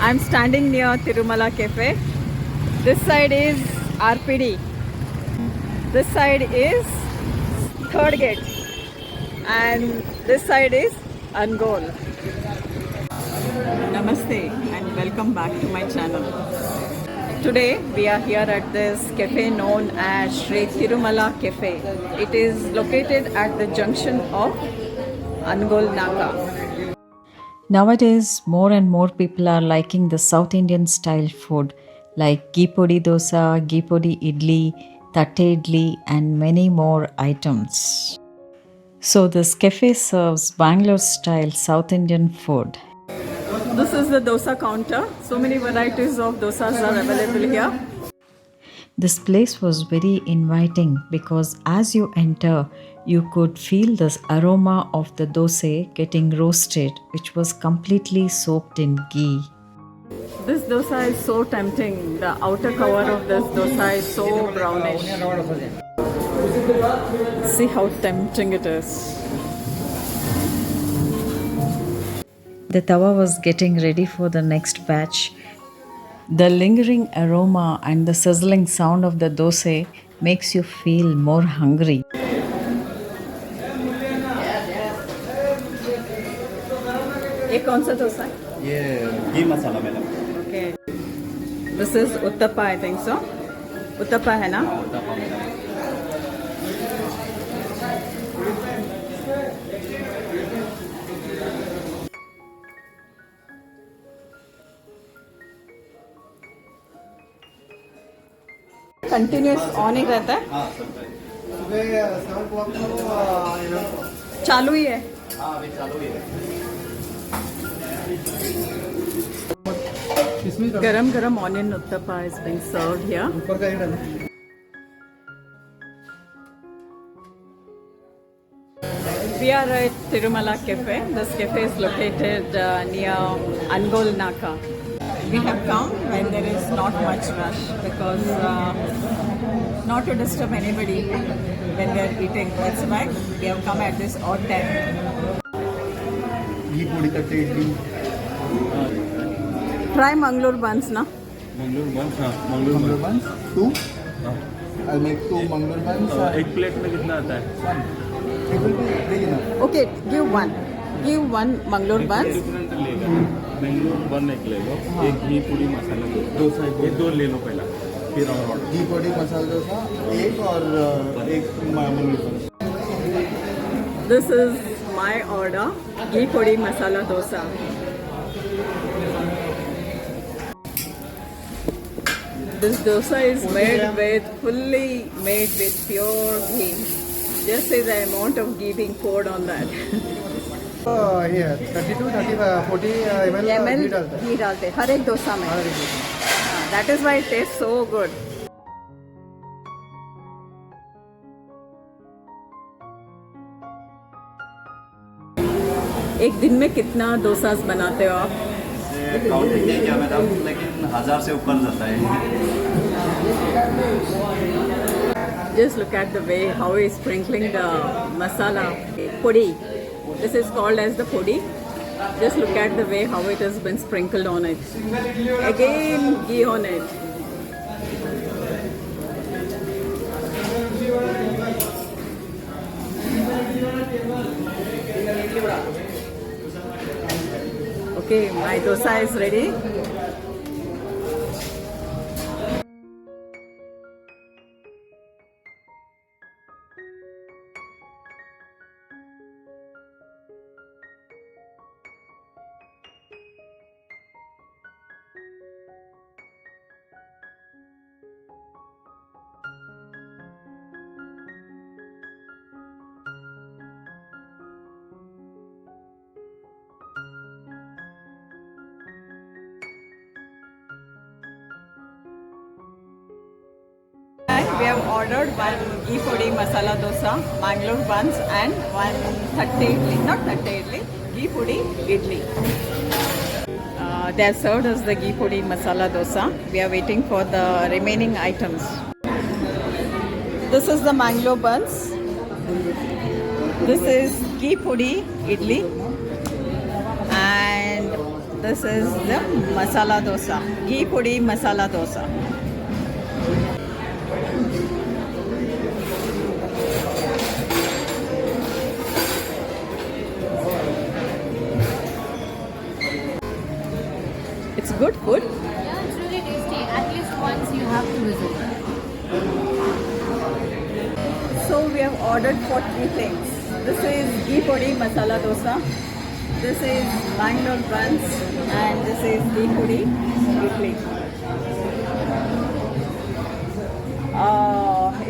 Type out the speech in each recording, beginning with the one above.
I'm standing near Tirumala Cafe. This side is RPD. This side is Third Gate. And this side is Angol. Namaste and welcome back to my channel. Today we are here at this cafe known as Sri Tirumala Cafe. It is located at the junction of Angol Naka. Nowadays, more and more people are liking the South Indian style food like ghee podi dosa, ghee podi idli, tatte idli, and many more items. So, this cafe serves Bangalore style South Indian food. This is the dosa counter. So many varieties of dosas are available here. This place was very inviting because as you enter, you could feel this aroma of the dosa getting roasted, which was completely soaked in ghee. This dosa is so tempting. The outer cover of this dosa is so brownish. See how tempting it is. The tawa was getting ready for the next batch. The lingering aroma and the sizzling sound of the dosa makes you feel more hungry. ये कौन सा डोसा है? ये घी मसाला madam. Okay. This is Uttappa, I think so. Uttappa है ना? Uttapam madam. Continuous on ही रहता है? हाँ सुबह 7 o'clock को चालू ही है? हाँ अभी चालू ही है। गरम गरम onion uttappa is being served here. ऊपर का ही डालो। We are at Tirumala Cafe. This cafe is located near Angol Naka. We have come when there is not much rush because not to disturb anybody when they are eating. That's why we have come at this odd time. घी पूड़ी करते idli. Try Mangalore buns, na? Mangalore बंस। हाँ मंगलोर बंस 2। I'll make 2 Mangalore बंस। एक plate में कितना आता है? It will be big enough। Okay, give one. Give one Mangalore buns. Different लेगा। बेंगलोर बन एक ले लो, एक घी पूरी मसाला डोसा ये 2 ले लो पहला, फिर और ऑर्डर। घी पूड़ी मसाला डोसा एक और एक मंगलोर बंस। This is my order. Ghee podi masala dosa. This dosa is fully made with pure ghee. Just see the amount of ghee being poured on that. Here 32, 35, 40 ml घी डालते हैं। घी डालते हैं हर एक डोसा में. That is why it tastes so good. एक दिन में कितना डोसास बनाते हो आप? काउंट नहीं किया मैडम, लेकिन 1000 से ऊपर जाता है। Just look at the way how he is sprinkling the masala podi. This is called as the podi. Just look at the way how it has been sprinkled on it. Again ghee on it. Okay, my dosa is ready. We have ordered one ghee podi masala dosa, Mangalore buns, and one tatte idli. Not tatte idli, ghee podi idli. They have served us the ghee podi masala dosa. We are waiting for the remaining items. This is the Mangalore buns. This is ghee podi idli. And This is the masala dosa, ghee podi masala dosa. It's good food. Yeah, it's really tasty. At least once you have to visit. So we have ordered for 3 things. This is ghee podi masala dosa. This is Bangalore buns, and this is ghee podi idli.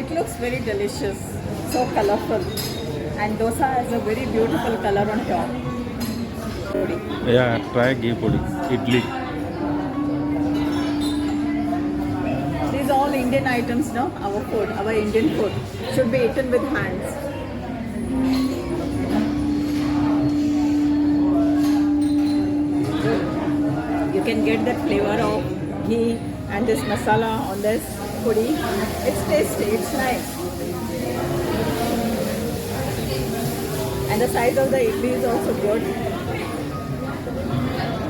It looks very delicious, so colorful, and dosa has a very beautiful color on top. Yeah, try ghee podi, idli. These are all Indian items, no? Our food, our Indian food should be eaten with hands. You can get that flavor of ghee and this masala on this pudi. It's tasty, it's nice. And the size of the idli is also good.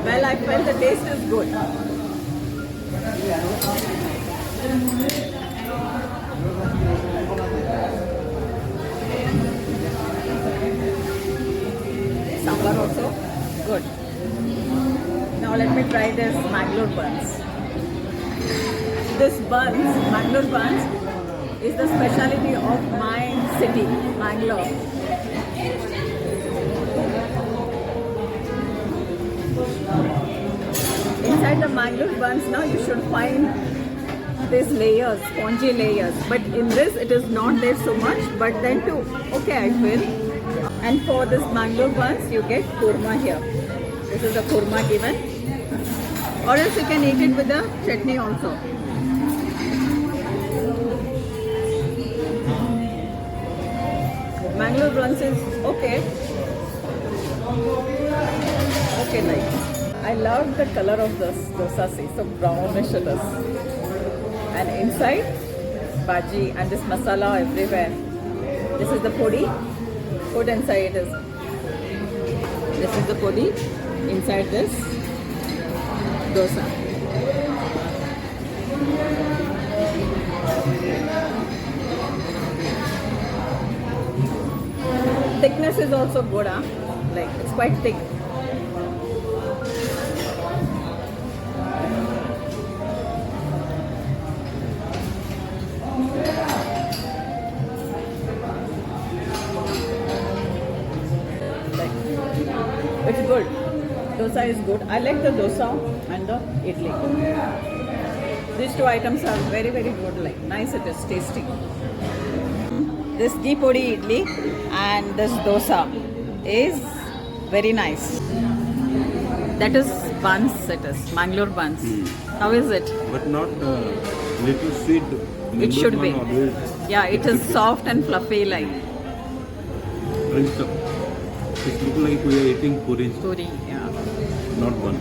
Well, I felt the taste is good. Sambar also good. Now let me try this Mangalore buns. This buns, Mangalore buns, is the speciality of my city, Mangalore. Inside the Mangalore buns now you should find these layers, spongy layers. But in this it is not there so much, but then too, okay I feel. And for this Mangalore buns you get kurma here. This is the kurma given. Or else you can eat it with the chutney also. Mangalore buns is okay. Okay, like. I love the color of this dosa, see, so brownish it is. And inside, bhaji and this masala everywhere. This is the podi. Put inside is. This is the podi. Inside this dosa. Thickness is also good, huh? Like it's quite thick. It's good. Dosa is good. I like the dosa and the idli. These 2 items are very, very good. Like nice, it is tasty. This ghee podi idli and this dosa is very nice. That is buns. It is Mangalore buns. How is it? But not little sweet. It should be. Always Yeah, it is soft and fluffy like drinks up. It looks like we are eating puri, puri. Yeah. not bun.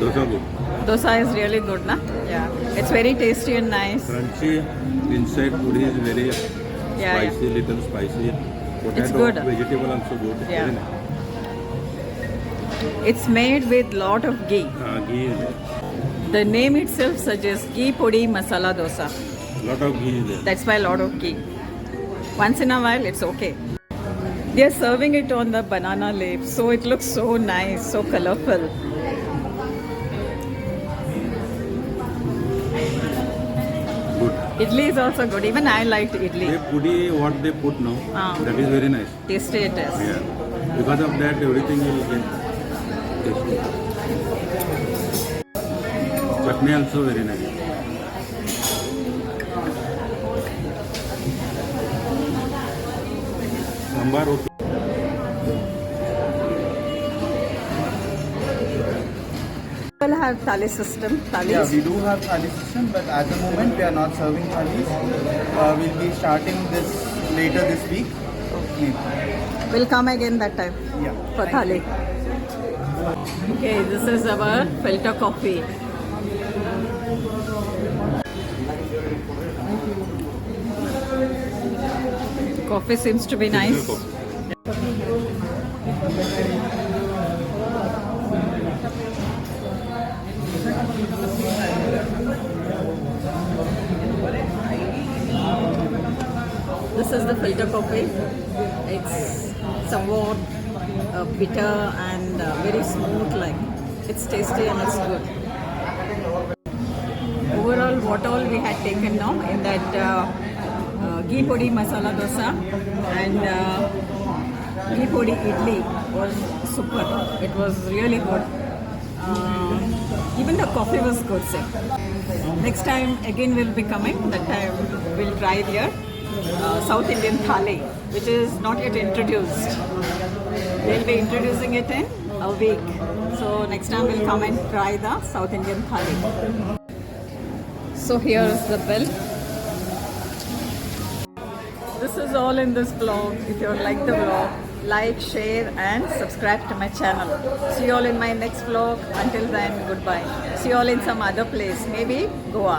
Dosa good. Dosa is really good, na? Yeah. It's very tasty and nice. Crunchy. Inside puri is very Yeah, spicy, little spicy. Potato, It's good. Vegetable also good. Yeah. Very nice. It's made with lot of ghee. Ghee is there. The name itself suggests ghee podi masala dosa. Lot of ghee is there. That's why a lot of ghee. Once in a while, it's okay. They are serving it on the banana leaf, so it looks so nice, so colorful. Good. Idli is also good. Even I liked idli. They pudi, what they put now, that is very nice. Tasty it is. Yeah. Because of that, everything will get tasty. Chutney also very nice. Sambar okay. People have thali system. Thalis. Yeah, we do have thali system, but at the moment we are not serving thalis. We'll be starting this later this week. Okay. We'll come again that time Yeah. for thali. Okay, this is our filter coffee. coffee seems to be nice. Coffee. This is the filter coffee. It's somewhat bitter and very smooth, like it's tasty and it's good. Overall, what all we had taken now in that ghee podi masala dosa and ghee podi idli was super. It was really good. Even the coffee was good, sir. Next time again we'll be coming. That time we'll try here South Indian thali, which is not yet introduced. They'll be introducing it in a week. So next time we'll come and try the South Indian thali. So here is the bill. This is all in this vlog. If you like the vlog, like, share and subscribe to my channel. See you all in my next vlog. Until then, goodbye. See you all in some other place, maybe Goa.